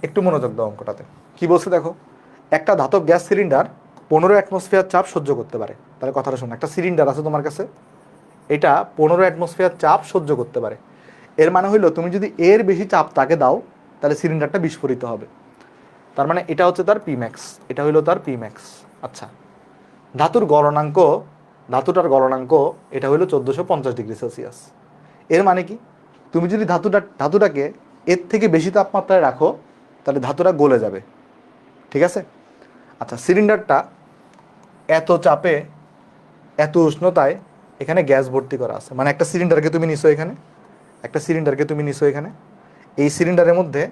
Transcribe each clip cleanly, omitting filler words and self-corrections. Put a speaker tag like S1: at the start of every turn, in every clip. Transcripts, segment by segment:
S1: একটু মনোযোগ দাও অঙ্কটাতে। কি বলছে দেখো, একটা ধাতব গ্যাস সিলিন্ডার 15 অ্যাটমসফিয়ার চাপ সহ্য করতে পারে। তাহলে কথাটা শোনো, একটা সিলিন্ডার আছে তোমার কাছে, এটা 15 অ্যাটমসফিয়ার চাপ সহ্য করতে পারে। এর মানে হইলো তুমি যদি এর বেশি চাপ তাকে দাও তাহলে সিলিন্ডারটা বিস্ফোরিত হবে। তার মানে এটা হচ্ছে তার পিম্যাক্স, এটা হইলো তার পিম্যাক্স। আচ্ছা, ধাতুর গলনাঙ্ক, ধাতুটার গলনাঙ্ক এটা হইলো 1450 ডিগ্রি সেলসিয়াস। এর মানে কি, তুমি যদি ধাতুটাকে এর থেকে বেশি তাপমাত্রায় রাখো তাহলে ধাতুটা গলে যাবে। ঠিক আছে। আচ্ছা, সিলিন্ডারটা এত চাপে এত উষ্ণতায় এখানে গ্যাস ভর্তি করা আছে, মানে একটা সিলিন্ডারকে তুমি নিছো এখানে, একটা সিলিন্ডারকে তুমি নিছো এখানে, এই সিলিন্ডারের মধ্যে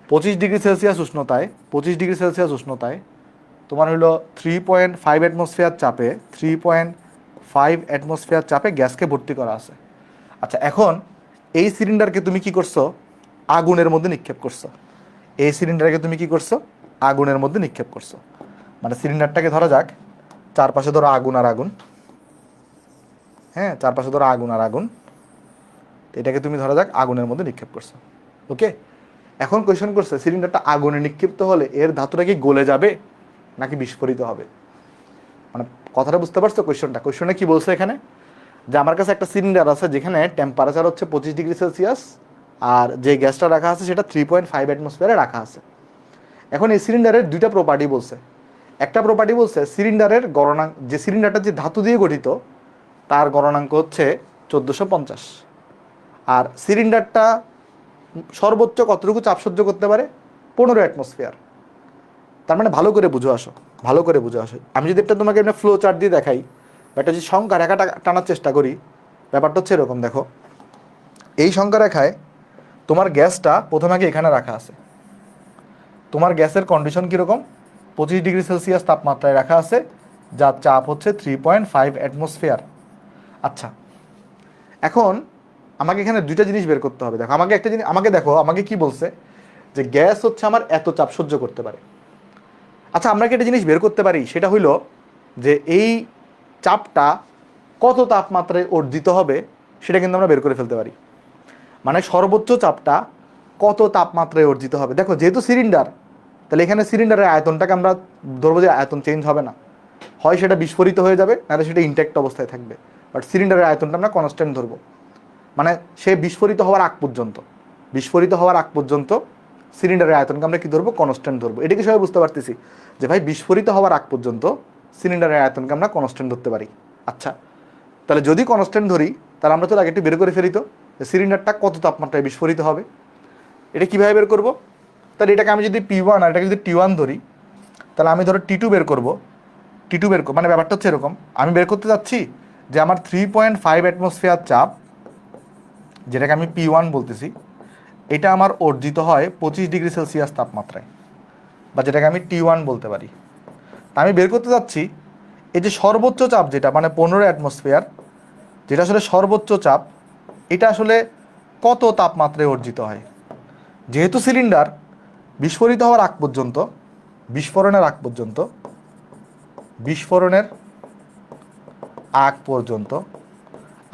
S1: 25 ডিগ্রি সেলসিয়াস উষ্ণতায়, 25 ডিগ্রি সেলসিয়াস উষ্ণতায় তোমার হলো 3.5 অ্যাটমসফিয়ার চাপে, 3.5 অ্যাটমসফিয়ার চাপে গ্যাসকে ভর্তি করা আছে। আচ্ছা, এখন এই সিলিন্ডারকে তুমি কি করছো, আগুনের মধ্যে নিক্ষেপ করছো। এই সিলিন্ডারকে তুমি কি করছো, আগুনের মধ্যে নিক্ষেপ করছো। মানে সিলিন্ডারটাকে ধরা যাক, চারপাশে ধরো আগুন আর আগুন, হ্যাঁ চারপাশে ধরো আগুন আর আগুন, এটাকে তুমি ধরা যাক আগুনের মধ্যে নিক্ষেপ করছো। ওকে, এখন কোয়েশন করছে সিলিন্ডারটা আগুনে নিক্ষিপ্ত হলে এর ধাতুটা কি গলে যাবে নাকি বিস্ফোরিত হবে। মানে কথাটা বুঝতে পারছো কোয়েশনটা? কোয়েশনে কি বলছে এখানে, যে আমার কাছে একটা সিলিন্ডার আছে যেখানে টেম্পারেচার হচ্ছে 25 ডিগ্রি সেলসিয়াস, আর যে গ্যাসটা রাখা আছে সেটা 3.5 অ্যাটমসফিয়ারে রাখা আছে। এখন এই সিলিন্ডারের দুইটা প্রপার্টি বলছে। একটা প্রপার্টি বলছে সিলিন্ডারের গলনাঙ্ক, যে সিলিন্ডারটা যে ধাতু দিয়ে গঠিত তার গলনাঙ্ক হচ্ছে 1450। আর সিলিন্ডারটা সর্বোচ্চ কতটুকু চাপ সহ্য করতে পারে, 15 অ্যাটমসফিয়ার। তার মানে ভালো করে বুঝে আসো, ভালো করে বুঝে আসো। আমি যদি একটা তোমাকে একটা ফ্লো চার্ট দিয়ে দেখাই বা একটা যদি সংখ্যা রেখাটা টানার চেষ্টা করি, ব্যাপারটা হচ্ছে এরকম। দেখো, এই সংখ্যা রেখায় তোমার গ্যাসটা প্রথমে আগে এখানে রাখা আছে, তোমার গ্যাসের কন্ডিশন কীরকম, 25 ডিগ্রি সেলসিয়াস তাপমাত্রায় রাখা আছে, যার চাপ হচ্ছে 3.5 অ্যাটমসফিয়ার। আচ্ছা, এখন আমাকে এখানে দুইটা জিনিস বের করতে হবে। দেখো আমাকে একটা জিনিস, আমাকে দেখো আমাকে কি বলছে, যে গ্যাস হচ্ছে আমার এত চাপ সহ্য করতে পারে। আচ্ছা, আমরা কি একটা জিনিস বের করতে পারি, সেটা হইলো যে এই চাপটা কত তাপমাত্রায় অর্জিত হবে সেটা কিন্তু আমরা বের করে ফেলতে পারি। মানে সর্বোচ্চ চাপটা কত তাপমাত্রায় অর্জিত হবে। দেখো যেহেতু সিলিন্ডার, তাহলে এখানে সিলিন্ডারের আয়তনটাকে আমরা ধরবো যে আয়তন চেঞ্জ হবে না, হয় সেটা বিস্ফোরিত হয়ে যাবে নাহলে সেটা ইনট্যাক্ট অবস্থায় থাকবে। বাট সিলিন্ডারের আয়তনটা আমরা কনস্ট্যান্ট ধরবো। মানে সে বিস্ফোরিত হওয়ার আগ পর্যন্ত, বিস্ফোরিত হওয়ার আগ পর্যন্ত সিলিন্ডারের আয়তনকে আমরা কি ধরবো, কনস্ট্যান্ট ধরবো। এটা কি সবাই বুঝতে পারতেছি যে ভাই বিস্ফোরিত হওয়ার আগ পর্যন্ত সিলিন্ডারের আয়তনকে আমরা কনস্ট্যান্ট ধরতে পারি। আচ্ছা, তাহলে যদি কনস্ট্যান্ট ধরি তাহলে আমরা তো আগে একটু বের করে ফেলি তো, যে সিলিন্ডারটা কত তাপমাত্রায় বিস্ফোরিত হবে। এটা কীভাবে বের করবো, তাহলে এটাকে আমি যদি P1 আর এটাকে যদি T1 ধরি, তাহলে আমি ধরো T2 বের করবো। T2 বের মানে ব্যাপারটা হচ্ছে এরকম, আমি বের করতে যাচ্ছি যে আমার 3.5 অ্যাটমসফিয়ার চাপ, যেটাকে আমি P1 বলতেছি, এটা আমার অর্জিত হয় 25 ডিগ্রি সেলসিয়াস তাপমাত্রায়, বা যেটাকে আমি T1 বলতে পারি। তা আমি বের করতে যাচ্ছি এই যে সর্বোচ্চ চাপ যেটা মানে 15 অ্যাটমসফিয়ার, যেটা আসলে সর্বোচ্চ চাপ, এটা আসলে কত তাপমাত্রায় অর্জিত হয়। যেহেতু সিলিন্ডার বিস্ফোরিত হওয়ার আগ পর্যন্ত, বিস্ফোরণের আগ পর্যন্ত, বিস্ফোরণের আগ পর্যন্ত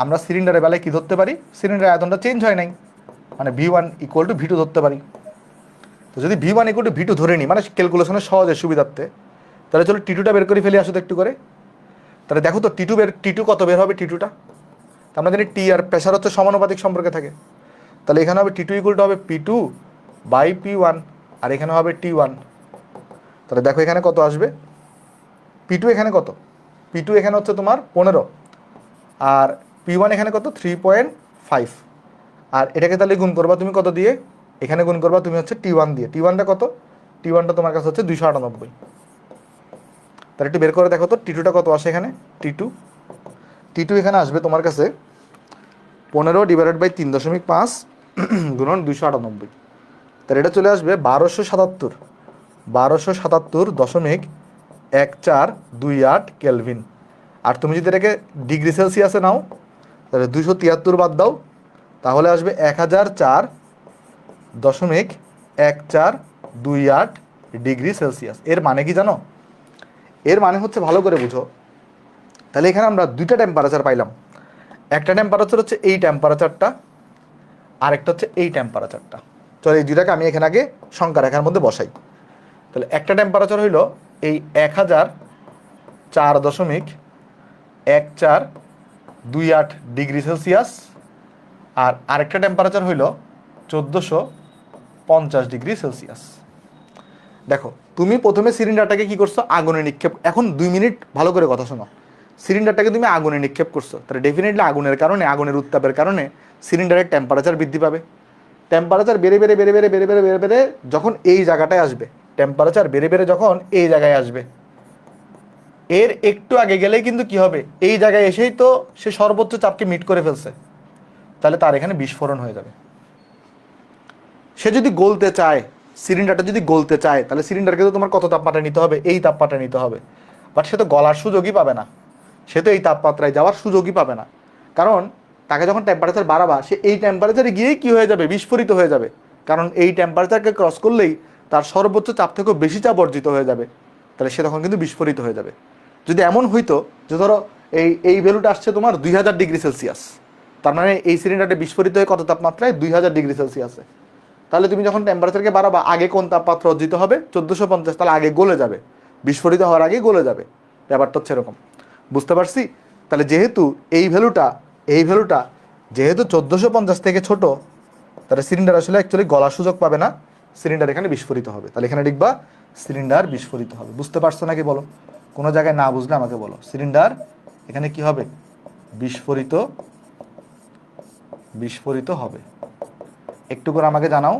S1: আমরা সিলিন্ডারের বেলায় কী ধরতে পারি, সিলিন্ডারের আয়তনটা চেঞ্জ হয় নাই, মানে V1 ইকুয়াল টু V2 ধরতে পারি। তো যদি V1 ইকুয়াল টু V2 ধরে নিই, মানে ক্যালকুলেশনের সহজে সুবিধার্থে, তাহলে চলো T2টা বের করে ফেলে আসো তো একটু করে। তাহলে দেখো তো T2 কত বের হবে, T2টা আমরা জানি টি আর প্রেশার হচ্ছে সমানুপাতিক সম্পর্কে থাকে। তাহলে এখানে হবে T2 ইকুয়াল টু হবে P2/P1, আর এখানে হবে T1। তাহলে দেখো এখানে কত আসবে, P2 এখানে কত, P2 এখানে হচ্ছে তোমার 15, আর P1 এখানে কত 3.5। আর এটাকে তাহলে গুণ করবা তুমি কত দিয়ে, এখানে গুণ করবা তুমি হচ্ছে T1 দিয়ে। T1টা কত, T1টা তোমার কাছে হচ্ছে 298। তাহলে একটু বের করে দেখো তো T2টা কত আসে এখানে। T2 এখানে আসবে তোমার কাছে 15/3.5 গুণন 298। তাহলে এটা চলে আসবে 1277.1428 কেলভিন। আর তুমি যদি এটাকে ডিগ্রি সেলসিয়াসে নাও তাহলে 273 বাদ দাও, তাহলে আসবে 1004.1428 ডিগ্রি সেলসিয়াস। এর মানে কি জানো, এর মানে হচ্ছে, ভালো করে বুঝো, তাহলে এখানে আমরা দুইটা টেম্পারেচার পাইলাম। একটা টেম্পারেচার হচ্ছে এই টেম্পারেচারটা, আরেকটা হচ্ছে এই টেম্পারেচারটা। চলো এই দুইটাকে আমি এখানে আগে সংখ্যা রেখার মধ্যে বসাই। তাহলে একটা টেম্পারেচার হইল এই 1004.1428 ডিগ্রি সেলসিয়াস, আর আরেকটা টেম্পারেচার হইল 1450 ডিগ্রি সেলসিয়াস। দেখো তুমি প্রথমে সিলিন্ডারটাকে কি করছো, আগুনে নিক্ষেপ। এখন 2 মিনিট ভালো করে কথা শোনো। সিলিন্ডারটাকে তুমি আগুনে নিক্ষেপ করছো, তাহলে ডেফিনেটলি আগুনের কারণে, আগুনের উত্তাপের কারণে সিলিন্ডারের টেম্পারেচার বৃদ্ধি পাবে। টেম্পারেচার বেড়ে বেড়ে বেড়ে বেড়ে বেড়ে বেড়ে বেড়ে বেড়ে যখন এই জায়গাটায় আসবে, টেম্পারেচার বেড়ে বেড়ে যখন এই জায়গায় আসবে, এর একটু আগে গেলেই কিন্তু কি হবে, এই জায়গায় এসেই তো সে সর্বোচ্চ চাপকে মিট করে ফেলছে, তাহলে তার এখানে বিস্ফোরণ হয়ে যাবে। সে যদি গলতে চায়, সিলিন্ডারটা যদি গলতে চায়, তাহলে সিলিন্ডারকে তো তোমার কত তাপমাত্রা নিতে হবে, এই তাপমাত্রা নিতে হবে। বাট সে তো গলার সুযোগই পাবে না, সে তো এই তাপমাত্রায় যাওয়ার সুযোগই পাবে না। কারণ তাকে যখন টেম্পারেচার বাড়াবা, সে এই টেম্পারেচারে গিয়েই কি হয়ে যাবে, বিস্ফোরিত হয়ে যাবে। কারণ এই টেম্পারেচারকে ক্রস করলেই তার সর্বোচ্চ চাপ থেকেও বেশি চাপ অর্জিত হয়ে যাবে, তাহলে সে তখন কিন্তু বিস্ফোরিত হয়ে যাবে। যদি এমন হইতো যে ধরো এই ভ্যালুটা আসছে তোমার 2000 ডিগ্রি সেলসিয়াস, তার মানে এই সিলিন্ডারটা বিস্ফোরিত হয়ে কত তাপমাত্রায়, 2000 ডিগ্রি সেলসিয়াসে, তাহলে তুমি যখন টেম্পারেচারকে বাড়াবা, আগে কোন তাপমাত্রা অর্জিত হবে, 1450, তাহলে আগে গলে যাবে, বিস্ফোরিত হওয়ার আগেই গলে যাবে। ব্যাপারটা হচ্ছে এরকম, বুঝতে পারছি? তাহলে যেহেতু এই ভ্যালুটা যেহেতু 1450 থেকে ছোট, তাহলে সিলিন্ডার আসলে অ্যাকচুয়ালি গলার সুযোগ পাবে না, সিলিন্ডার এখানে বিস্ফোরিত হবে। তাহলে এখানে লিখবা সিলিন্ডার বিস্ফোরিত হবে। বুঝতে পারছো নাকি বলো? কোনো জায়গায় না বুঝলে আমাকে বলো। সিলিন্ডার এখানে কি হবে, বিস্ফোরিত বিস্ফোরিত হবে। একটু করে আমাকে জানাও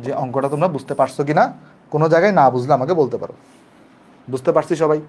S1: যে অঙ্কটা তোমরা বুঝতে পারছো কিনা। কোনো জায়গায় না বুঝলে আমাকে বলতে পারো। বুঝতে পারছি সবাই?